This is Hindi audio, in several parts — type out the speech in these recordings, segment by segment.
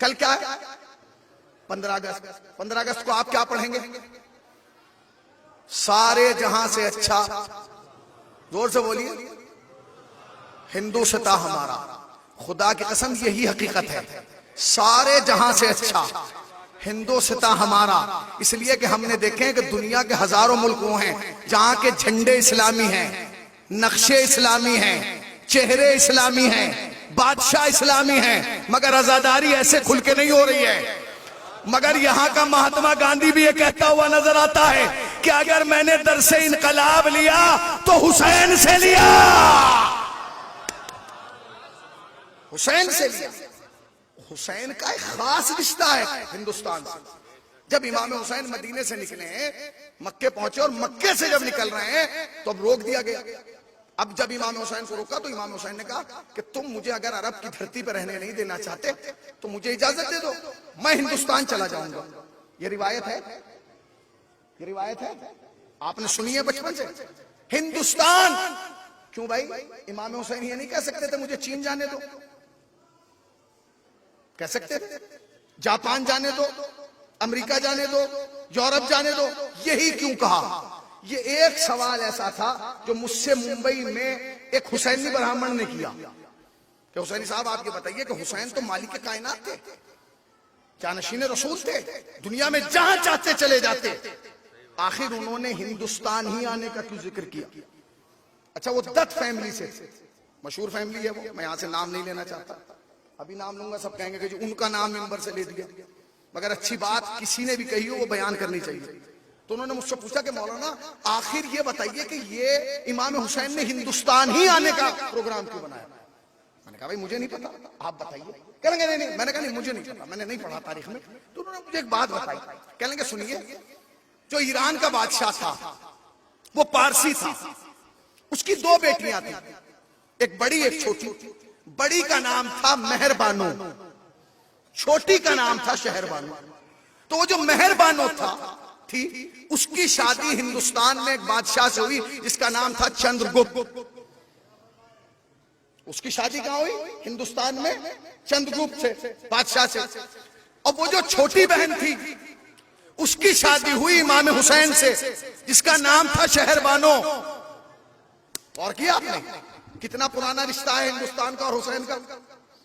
कल क्या है? 15 अगस्त। 15 अगस्त को आप क्या पढ़ेंगे? सारे जहां से अच्छा, जोर से बोलिए, हिंदुस्तान हमारा। खुदा की कसम यही हकीकत है, सारे जहां से अच्छा हिंदुस्तान हमारा। इसलिए कि हमने देखे हैं कि दुनिया के हजारों मुल्क वो हैं जहां के झंडे इस्लामी हैं, नक्शे इस्लामी हैं, चेहरे इस्लामी हैं, बादशाह इस्लामी हैं, मगर आजादारी ऐसे खुल के नहीं हो रही है। मगर यहां का महात्मा गांधी भी ये कहता हुआ नजर आता है कि अगर मैंने दरसे इनकलाब लिया तो हुसैन से लिया, हुसैन से लिया। हुसैन का एक खास रिश्ता है हिंदुस्तान से। जब इमाम हुसैन मदीने से निकले हैं, मक्के पहुंचे, और मक्के से जब निकल रहे हैं तो अब रोक दिया गया। अब जब इमाम हुसैन को रोका तो इमाम हुसैन ने कहा कि तुम मुझे अगर अरब की धरती पर रहने नहीं देना चाहते तो मुझे इजाजत दे दो, मैं हिंदुस्तान चला जाऊंगा। ये रिवायत है, ये रिवायत है, आपने सुनी है बचपन से। हिंदुस्तान क्यों भाई? इमाम हुसैन ये नहीं कह सकते थे मुझे चीन जाने दो? कह सकते थे, जापान जाने दो, अमेरिका जाने दो, यूरोप जाने दो। यही क्यों कहा? ये एक सवाल ऐसा था जो मुझसे मुंबई में एक हुसैनी ब्राह्मण ने किया कि हुसैनी साहब आप ये बताइए कि हुसैन तो मालिक कायनात थे, जानशीन रसूल थे, दुनिया में जहां चाहते चले जाते, आखिर उन्होंने हिंदुस्तान ही आने का क्यों जिक्र किया? अच्छा, वो दत्त फैमिली से, मशहूर फैमिली है वो, मैं यहां से नाम नहीं लेना चाहता, अभी नाम लूंगा सब कहेंगे कि जो उनका नाम मिंबर से ले दिया। मगर अच्छी बात किसी ने भी कही हो वो बयान करनी चाहिए। तो उन्होंने मुझसे पूछा कि मौलाना आखिर ये बताइए कि ये इमाम हुसैन ने हिंदुस्तान ही आने का प्रोग्राम क्यों बनाया? मैंने कहा भाई मुझे नहीं पता, आप बताइए। कहेंगे नहीं नहीं, मैंने कहा नहीं मुझे नहीं पता, मैंने नहीं पढ़ा तारीख में। तो उन्होंने मुझे एक बात बताई, कहेंगे सुनिए, जो ईरान का बादशाह था वो पारसी था, उसकी 2 बेटियां थी, एक बड़ी एक छोटी। बड़ी का नाम था मेहरबानो, छोटी का नाम था शहरबानो। तो वो जो मेहरबानो थी उसकी शादी हिंदुस्तान में एक बादशाह से हुई जिसका नाम था चंद्रगुप्त। उसकी शादी कहां हुई? हिंदुस्तान में चंद्रगुप्त से, बादशाह से। और वो जो छोटी बहन थी उसकी शादी हुई इमाम हुसैन से जिसका नाम था शहरबानो। और किया आपने? कितना पुराना रिश्ता है हिंदुस्तान का और हुसैन का,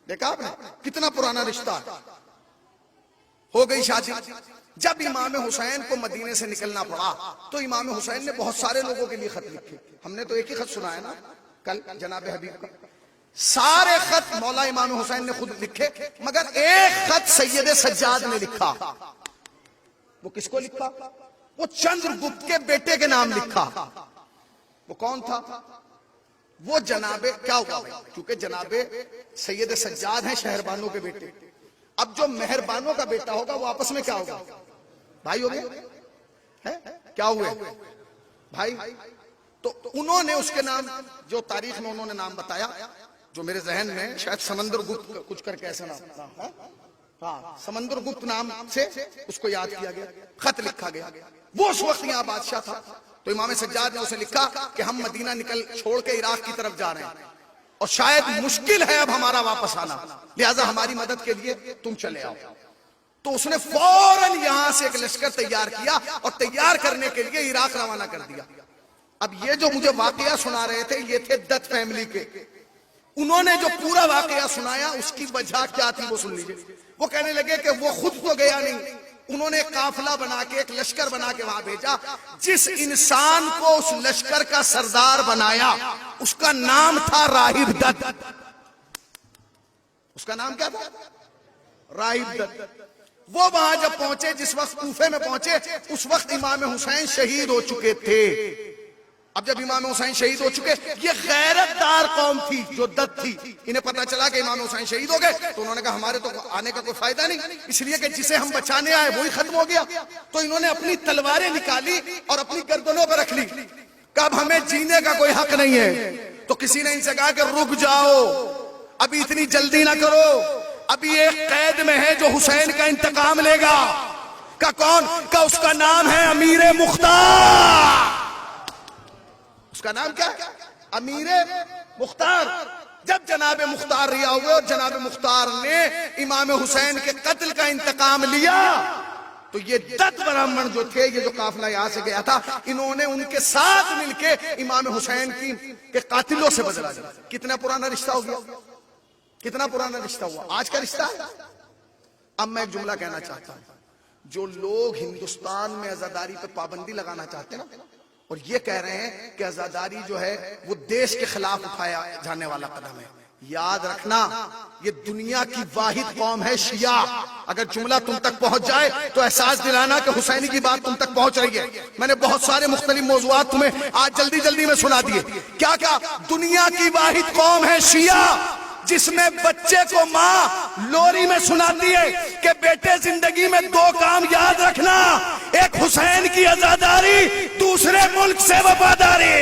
देखा आपने कितना पुराना रिश्ता है। हो गई शादी। जब इमाम हुसैन को मदीने से निकलना पड़ा तो इमाम हुसैन ने बहुत सारे लोगों के लिए खत लिखे। हमने तो एक ही खत सुनाया ना कल जनाब हबीब का। सारे खत मौला इमाम हुसैन ने खुद लिखे, मगर एक खत सैयद सज्जाद ने लिखा। वो किसको लिखा? वो चंद्रगुप्त के बेटे के नाम लिखा। वो कौन था? वो जनाबे, क्या हुआ भाई, क्योंकि जनाबे सैयद सज्जाद हैं शहरबानों के बेटे। अब जो मेहरबानों का बेटा होगा वो आपस में क्या होगा? भाई हो गए हैं? क्या हुए भाई? तो उन्होंने उसके नाम, जो तारीख में उन्होंने नाम बताया, जो मेरे जहन में शायद समंदरगुप्त कुछ करके ऐसा नाम है, हाँ समंदरगुप्त नाम से उसको याद किया गया, खत लिखा गया। वो उस वक्त यहाँ बादशाह था। तो इमाम सज्जाद ने उसे लिखा कि हम मदीना निकल छोड़ के इराक की तरफ जा रहे हैं और शायद मुश्किल है अब हमारा वापस आना, लिहाजा हमारी मदद के लिए तुम चले आओ। तो उसने फौरन यहां से एक लश्कर तैयार किया और तैयार करने के लिए इराक रवाना कर दिया। अब ये जो मुझे वाकया सुना रहे थे ये थे दत्त फैमिली के। उन्होंने जो पूरा वाकया सुनाया उसकी वजह क्या थी वो सुन लीजिए। वो कहने लगे कि वो खुद तो गया नहीं, उन्होंने एक काफिला बना के, एक लश्कर बना के वहां भेजा। जिस इंसान को उस लश्कर का सरदार बनाया उसका नाम था राहिब दत्त। उसका नाम क्या था? राहिब दत्त। वो वहां जब पहुंचे, जिस वक्त कूफे में पहुंचे, उस वक्त इमाम हुसैन शहीद हो चुके थे। अब जब इमाम हुसैन शहीद हो चुके, ये गैरतदार कौम थी जो दत्त थी, इन्हें पता चला कि इमाम हुसैन शहीद हो गए, तो उन्होंने कहा हमारे तो आने का कोई फायदा नहीं, इसलिए कि जिसे हम बचाने आए वही खत्म हो गया। तो इन्होंने अपनी तलवारें निकाली और अपनी गर्दनों पर रख ली। कब हमें जीने का कोई हक नहीं है। तो किसी ने इनसे कहा कि रुक जाओ, अभी इतनी जल्दी ना करो, अभी एक कैद में है जो हुसैन का इंतकाम लेगा। का कौन? का उसका नाम है अमीर मुख्तार। उसका नाम क्या है? अमीर मुख्तार। जब जनाब मुख्तार रिहा हुए और जनाब मुख्तार ने इमाम हुसैन के कत्ल का इंतकाम लिया, तो ये 10 ब्राह्मण जो थे, ये जो काफिला यहां से गया था, इन्होंने उनके साथ मिलके इमाम हुसैन के कातिलों से बदला लिया। कितना पुराना रिश्ता हो गया, कितना पुराना रिश्ता हुआ, आज का रिश्ता है। अब मैं एक जुमला कहना चाहता हूं, जो लोग हिंदुस्तान में आजादारी पर पाबंदी लगाना चाहते हैं ना, और ये कह रहे हैं कि आजादारी जो है वो देश के खिलाफ उठाया जाने वाला कदम है, याद रखना ये दुनिया की वाहिद कौम है शिया। अगर जुमला तुम तक पहुंच जाए तो एहसास दिलाना कि हुसैनी की बात तुम तक पहुंच रही है। मैंने बहुत सारे मुख्तलिफ मौज़ूआत तुम्हें आज जल्दी जल्दी में सुना दिए। क्या क्या, दुनिया की वाहिद कौम है शिया जिसमें बच्चे को माँ लोरी में सुनाती है कि बेटे जिंदगी में 2 काम याद रखना, एक हुसैन की आजादारी, दूसरे मुल्क से वफादारी।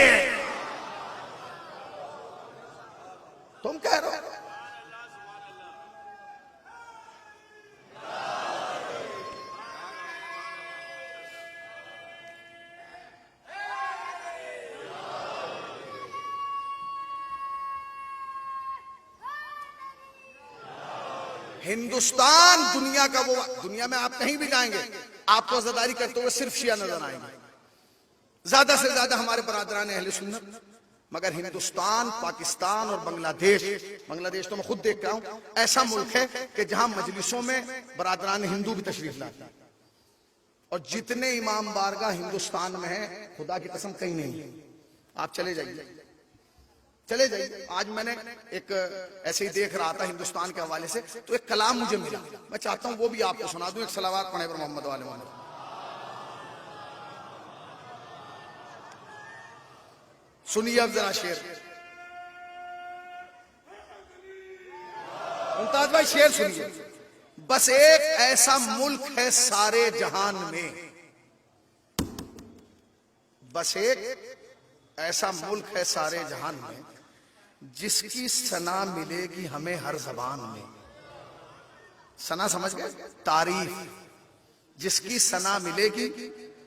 तुम कह रहे हो हिंदुस्तान दुनिया का वो, दुनिया में आप कहीं भी जाएंगे आपको आजादारी करते हुए सिर्फ शिया नजर आएंगे, ज्यादा से ज्यादा हमारे बरादरान अहले सुन्नत। मगर हिंदुस्तान, पाकिस्तान और बांग्लादेश तो मैं खुद देख रहा हूं, ऐसा मुल्क है कि जहां मजलिसों में बरादरान हिंदू भी तशरीफ लाते हैं। और जितने इमाम बारगाह हिंदुस्तान में है, खुदा की कसम कहीं नहीं है। आप चले जाइए, चले जाइए। आज मैंने एक ऐसे ही देख रहा था हिंदुस्तान के हवाले से, तो एक कलाम मुझे मिला, मैं चाहता हूं वो भी आपको सुना दूं। एक सलावात पढ़े पर मोहम्मद वाले मोहम्मद। सुनिए अब जरा शेर, मुमताज भाई शेर सुनिए। बस एक ऐसा मुल्क है सारे जहान में, बस एक ऐसा मुल्क है सारे जहान में जिसकी सना मिलेगी हमें हर जबान में। सना समझ गए, तारीफ, जिसकी सना मिलेगी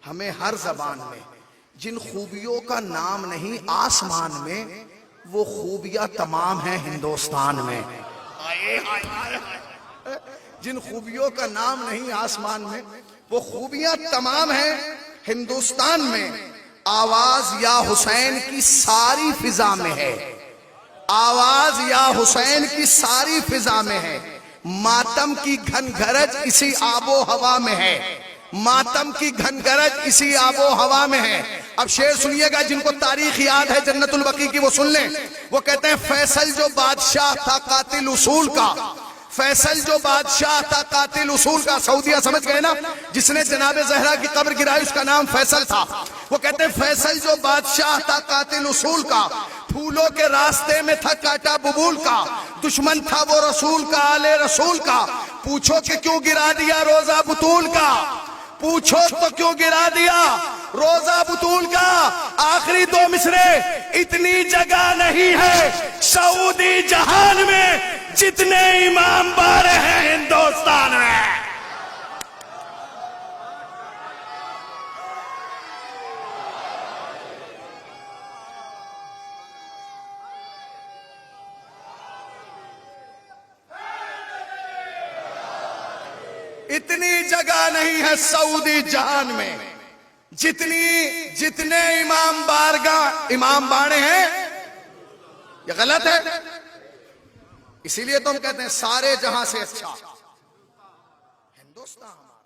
हमें हर जबान में। जिन खूबियों का नाम नहीं आसमान में, वो खूबियां तमाम हैं हिंदुस्तान में। जिन खूबियों का नाम नहीं आसमान में, वो खूबियां तमाम हैं हिंदुस्तान में। आवाज या हुसैन की सारी फिजा में है, आवाज या हुसैन की सारी फिजा में है। मातम की घनगरज इसी आबो हवा में है, मातम की घनगरज इसी आबो हवा में है। अब शेर सुनिएगा, जिनको तारीख याद है जन्नतुल बकी की वो सुन लें। वो कहते हैं, फैसल जो बादशाह था कातिल उसूल का, फैसल जो बादशाह था कातिल उसूल का। सऊदिया समझ गए ना, जिसने जनाब जहरा की कब्र गिराई उसका नाम फैसल था। वो कहते हैं, फैसल जो बादशाह था कातिल उसूल का, फूलों के रास्ते में था काटा बबूल का, दुश्मन था वो रसूल का आले रसूल का। पूछो कि क्यों गिरा दिया रोजा बुतूल का, पूछो तो क्यों गिरा दिया रोजा बुतूल का। आखिरी 2 मिसरे, इतनी जगह नहीं है सऊदी जहान में जितने इमाम बारे हैं हिंदुस्तान में। इतनी जगह नहीं है सऊदी जहान में जितने इमाम बाड़े हैं। ये गलत है, इसीलिए तो हम कहते हैं सारे जहां से अच्छा हिंदुस्तान हमारा।